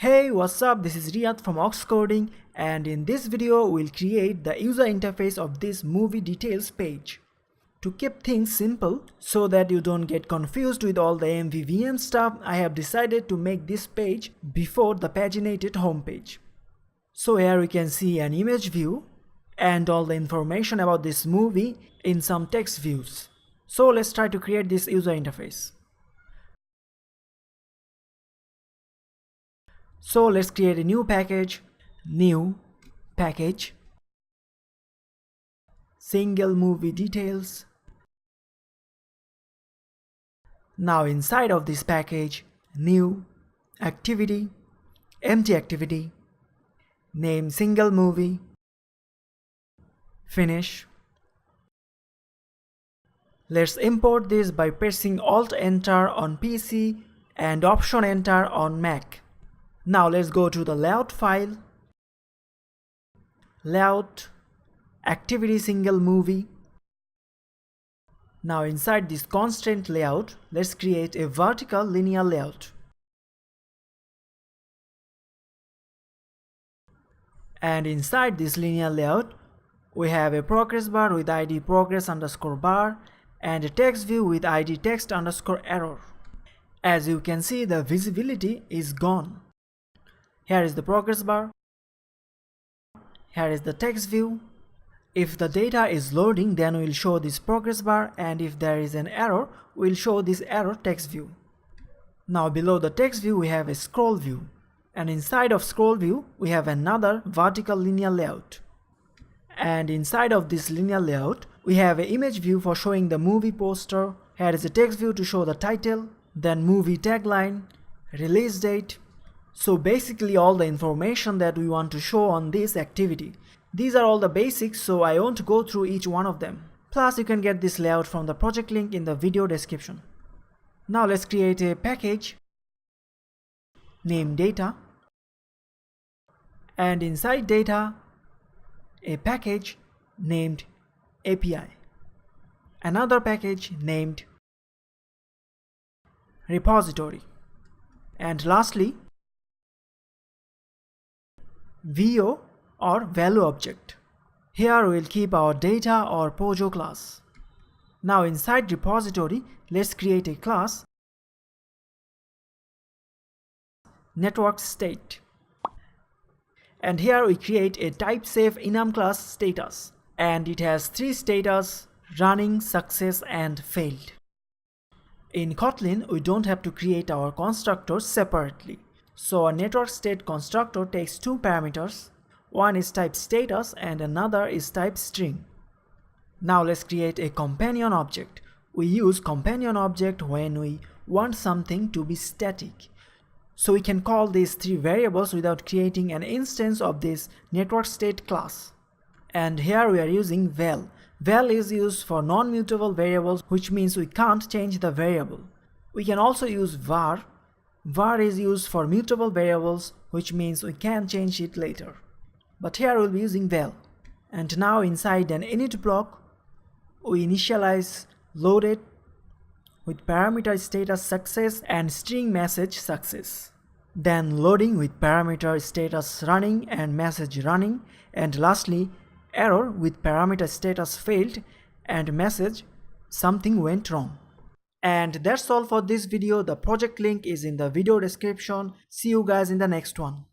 Hey, what's up? This is Riyad from Coding, and in this video we'll create the user interface of this movie details page. To keep things simple so that you don't get confused with all the MVVM stuff, I have decided to make this page before the paginated homepage. So here we can see an image view and all the information about this movie in some text views. So let's try to create this user interface. So let's create a new package, new package, single movie details. Now inside of this package, new activity, empty activity, name single movie, finish. Let's import this by pressing Alt Enter on PC and Option Enter on Mac. Now let's go to the layout file, layout, activity single movie. Now inside this constraint layout, let's create a vertical linear layout. And inside this linear layout, we have a progress bar with ID progress_bar and a text view with ID text_error. As you can see, the visibility is gone. Here is the progress bar. Here is the text view. If the data is loading, then we'll show this progress bar, and if there is an error, we'll show this error text view. Now below the text view we have a scroll view, and inside of scroll view we have another vertical linear layout. And inside of this linear layout we have an image view for showing the movie poster. Here is a text view to show the title, then movie tagline, release date. So basically all the information that we want to show on this activity. These are all the basics, so I won't go through each one of them. Plus you can get this layout from the project link in the video description. Now let's create a package, name data, and inside data a package named API, another package named repository, and lastly VO or value object. Here we will keep our data or Pojo class. Now inside repository, let's create a class network state. And here we create a type safe enum class status, and it has three status: running, success and failed. In Kotlin we don't have to create our constructors separately. So a network state constructor takes two parameters. One is type status and another is type string. Now let's create a companion object. We use companion object when we want something to be static. So we can call these three variables without creating an instance of this network state class. And here we are using val. Val is used for non-mutable variables, which means we can't change the variable. We can also use var. Var is used for mutable variables, which means we can change it later. But here we'll be using val. And now inside an init block, we initialize loaded with parameter status success and string message success. Then loading with parameter status running and message running. And lastly error with parameter status failed and message something went wrong. And that's all for this video. The project link is in the video description. See you guys in the next one.